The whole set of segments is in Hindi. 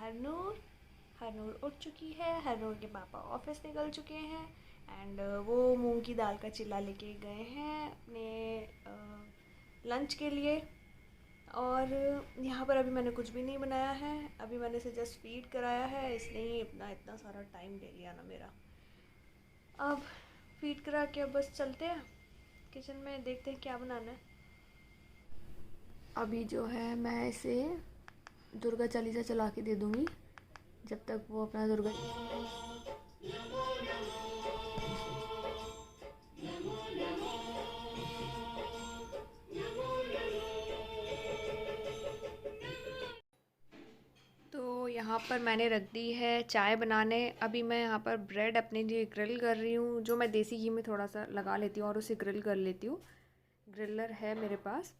हरनूर। हरनूर उठ चुकी है। हरनूर के पापा ऑफिस निकल चुके हैं एंड वो मूंग की दाल का चिल्ला लेके गए हैं अपने लंच के लिए। और यहाँ पर अभी मैंने कुछ भी नहीं बनाया है, अभी मैंने इसे जस्ट फीड कराया है, इसने ही इतना इतना सारा टाइम ले लिया ना मेरा। अब फीड करा के अब बस चलते हैं किचन में, देखते हैं क्या बनाना है। अभी जो है मैं इसे दुर्गा चालीसा चला के दे दूँगी जब तक वो अपना दुर्गा। तो यहाँ पर मैंने रख दी है चाय बनाने। अभी मैं यहाँ पर ब्रेड अपने लिए ग्रिल कर रही हूँ, जो मैं देसी घी में थोड़ा सा लगा लेती हूँ और उसे ग्रिल कर लेती हूँ। ग्रिलर है मेरे पास,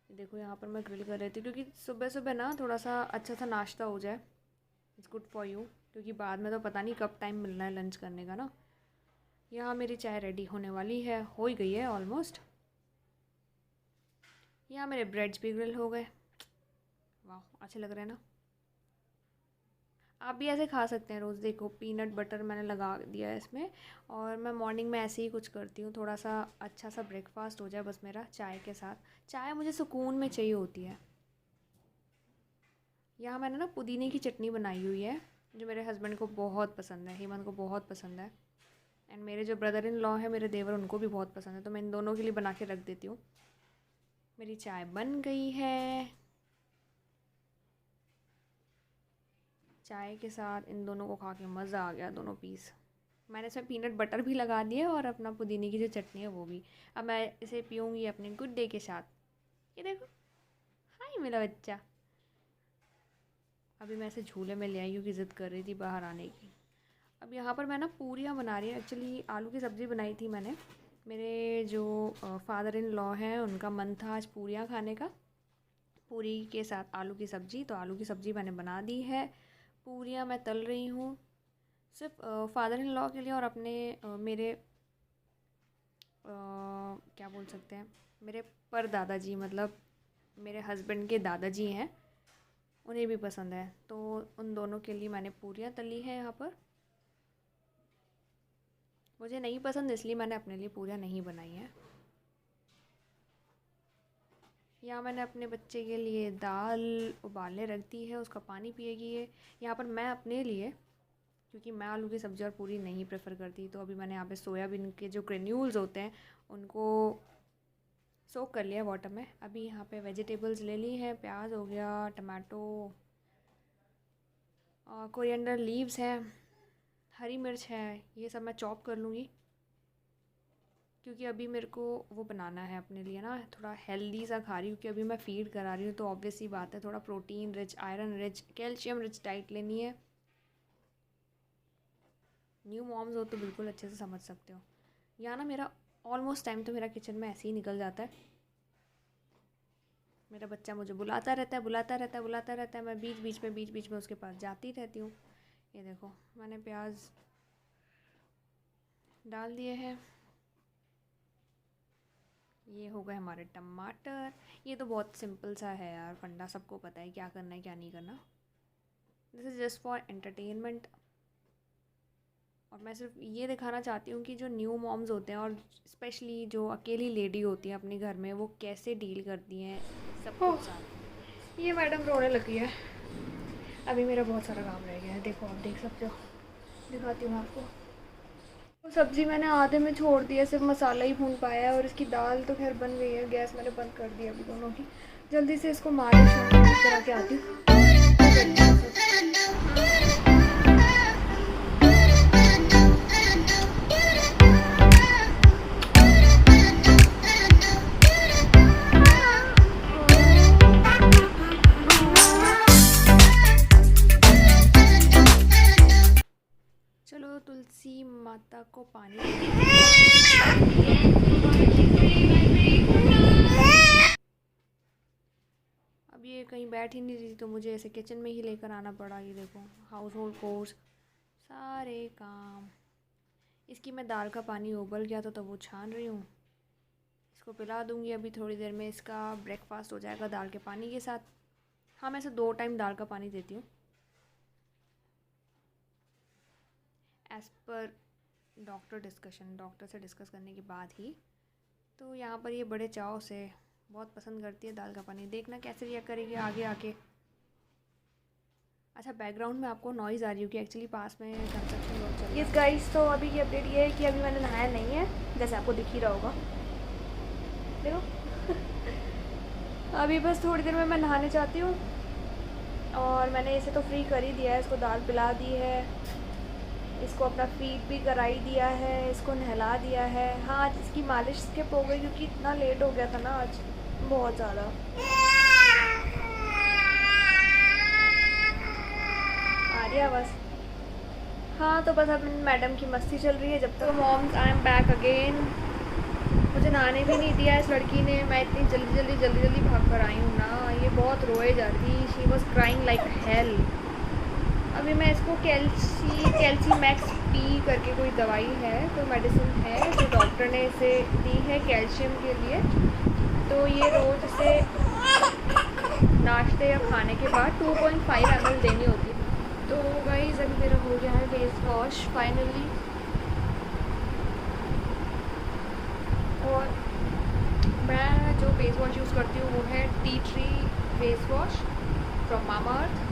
देखो यहाँ पर मैं ग्रिल कर लेती हूँ क्योंकि सुबह सुबह ना थोड़ा सा अच्छा सा नाश्ता हो जाए। इट्स गुड फॉर यू, क्योंकि बाद में तो पता नहीं कब टाइम मिलना है लंच करने का ना। यहाँ मेरी चाय रेडी होने वाली है, हो ही गई है ऑलमोस्ट। यहाँ मेरे ब्रेड्स भी ग्रिल हो गए, वाह अच्छे लग रहे हैं ना। आप भी ऐसे खा सकते हैं रोज़। देखो पीनट बटर मैंने लगा दिया है इसमें, और मैं मॉर्निंग में ऐसे ही कुछ करती हूँ, थोड़ा सा अच्छा सा ब्रेकफास्ट हो जाए बस मेरा चाय के साथ। चाय मुझे सुकून में चाहिए होती है। यहाँ मैंने ना पुदीने की चटनी बनाई हुई है, जो मेरे हस्बैंड को बहुत पसंद है, हेमंत को बहुत पसंद है, एंड मेरे जो ब्रदर इन लॉ है मेरे देवर, उनको भी बहुत पसंद है, तो मैं इन दोनों के लिए बना के रख देती हूँ। मेरी चाय बन गई है। चाय के साथ इन दोनों को खा के मज़ा आ गया, दोनों पीस। मैंने इसमें पीनट बटर भी लगा दिया और अपना पुदीने की जो चटनी है वो भी। अब मैं इसे पीऊँगी अपने गुड डे के साथ। ये देखो, हाय मेरा बच्चा। अभी मैं इसे झूले में ले आई हूँ कि ज़िद कर रही थी बाहर आने की। अब यहाँ पर मैं ना पूरियाँ बना रही हूँ। एक्चुअली आलू की सब्ज़ी बनाई थी मैंने, मेरे जो फादर इन लॉ हैं उनका मन था आज पूरियाँ खाने का। पूरी के साथ आलू की सब्ज़ी, तो आलू की सब्ज़ी मैंने बना दी है। पूरियाँ मैं तल रही हूँ सिर्फ फादर इन लॉ के लिए, और अपने मेरे क्या बोल सकते हैं, मेरे पर दादाजी, मतलब मेरे हस्बैंड के दादाजी हैं, उन्हें भी पसंद है, तो उन दोनों के लिए मैंने पूरियाँ तली हैं यहाँ पर। मुझे नहीं पसंद इसलिए मैंने अपने लिए पूरियाँ नहीं बनाई हैं। यहाँ मैंने अपने बच्चे के लिए दाल उबालने रख दी है, उसका पानी पिएगी ये। यहाँ पर मैं अपने लिए, क्योंकि मैं आलू की सब्ज़ी और पूरी नहीं प्रेफर करती, तो अभी मैंने यहाँ पे सोयाबीन के जो ग्रेन्यूल्स होते हैं उनको सोक कर लिया वाटर में। अभी यहाँ पे वेजिटेबल्स ले ली है, प्याज हो गया, टमाटो, कोरिएंडर लीव्स हैं, हरी मिर्च है, ये सब मैं चॉप कर लूँगी, क्योंकि अभी मेरे को वो बनाना है अपने लिए ना, थोड़ा हेल्दी सा खा रही हूँ, क्योंकि अभी मैं फीड करा रही हूँ, तो ऑब्वियस सी बात है थोड़ा protein rich, iron rich, calcium rich diet लेनी है। न्यू मॉम्स हो तो बिल्कुल अच्छे से समझ सकते हो। यहाँ ना मेरा ऑलमोस्ट टाइम तो मेरा किचन में ऐसे ही निकल जाता है। मेरा बच्चा मुझे बुलाता रहता है, बुलाता रहता है, बुलाता रहता है, मैं बीच बीच में उसके पास जाती रहती हूँ। ये देखो मैंने प्याज डाल दिए हैं। ये हो गए हमारे टमाटर। ये तो बहुत सिंपल सा है यार, फंडा सबको पता है क्या करना है क्या नहीं करना। This is just for entertainment. और मैं सिर्फ ये दिखाना चाहती हूँ कि जो न्यू मॉम्स होते हैं, और स्पेशली जो अकेली लेडी होती हैं अपने घर में, वो कैसे डील करती हैं सब कुछ साथ। ये मैडम रोने लगी है। अभी मेरा बहुत सारा काम रह गया है, देखो आप देख सकते हो, दिखाती हूँ आपको। वो सब्ज़ी मैंने आधे में छोड़ दी है, सिर्फ मसाला ही भून पाया है, और इसकी दाल तो खैर बन गई है। गैस मैंने बंद कर दी अभी दोनों की। जल्दी से इसको मालिश करा के आती हूँ। चलो तुलसी माता को पानी। अब ये कहीं बैठ ही नहीं रही, तो मुझे ऐसे किचन में ही लेकर आना पड़ा। ये देखो हाउस होल्ड कोर्स सारे काम। इसकी मैं दाल का पानी उबल गया तो वो छान रही हूँ, इसको पिला दूँगी अभी थोड़ी देर में। इसका ब्रेकफास्ट हो जाएगा दाल के पानी के साथ। हाँ मैं इसे 2 टाइम दाल का पानी देती हूँ। एज़ पर डॉक्टर से डिस्कस करने के बाद ही। तो यहाँ पर ये बड़े चाव से बहुत पसंद करती है दाल का पनीर। देखना कैसे रिएक्ट करेगी आगे आके। अच्छा, बैकग्राउंड में आपको नॉइज़ आ रही होगी, एक्चुअली पास में कंस्ट्रक्शन वर्क चल रहा है। यस गाइस, तो अभी की अपडेट ये है कि अभी मैंने नहाया नहीं है, जैसे आपको दिख ही रहा होगा। देखो अभी बस थोड़ी देर में मैं नहाने जाती हूँ। और मैंने इसे तो फ्री कर ही दिया है, इसको दाल पिला दी है, इसको अपना फीड भी कराई दिया है, इसको नहला दिया है। हाँ, आज इसकी मालिश स्किप हो गई क्योंकि इतना लेट हो गया था ना आज, बहुत ज़्यादा। आ रही है आवाज़? हाँ, तो बस अब मैडम की मस्ती चल रही है जब तक। Moms, I am back again. मुझे नहाने भी नहीं दिया इस लड़की ने। मैं इतनी जल्दी भाग कर आई हूँ ना, ये बहुत रोए जाती। She was crying like hell. अभी मैं इसको कैल्सी मैक्स पी करके कोई दवाई है, कोई मेडिसिन है जो डॉक्टर ने इसे दी है कैल्शियम के लिए। तो ये रोज़ इसे नाश्ते या खाने के बाद 2.5 ml देनी होती है। तो गाइस अभी मेरा हो गया है फेस वॉश फाइनली। और मैं जो फेस वॉश यूज़ करती हूँ वो है tea tree face wash from Mamaearth.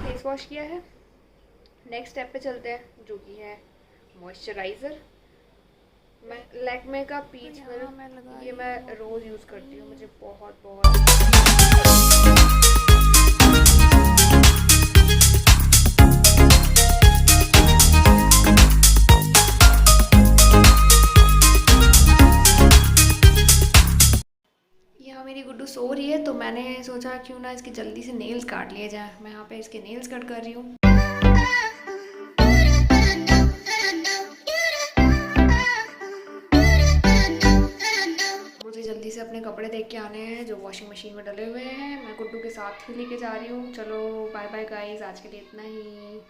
Face wash किया है, नेक्स्ट स्टेप पे चलते हैं जो कि है मॉइस्चराइज़र। मैं लैक्मे का पीच मिल्क, ये मैं रोज़ यूज़ करती हूँ, मुझे बहुत यहाँ मेरी गुड्डू सो रही है, तो मैंने सोचा क्यों ना इसके जल्दी से नेल्स काट लिए जाए। मैं यहाँ पे इसके नेल्स कट कर रही हूँ। मुझे जल्दी से अपने कपड़े देख के आने हैं जो वॉशिंग मशीन में डले हुए हैं। मैं गुड्डू के साथ ही लेके जा रही हूँ। चलो बाय बाय गाइस, आज के लिए इतना ही।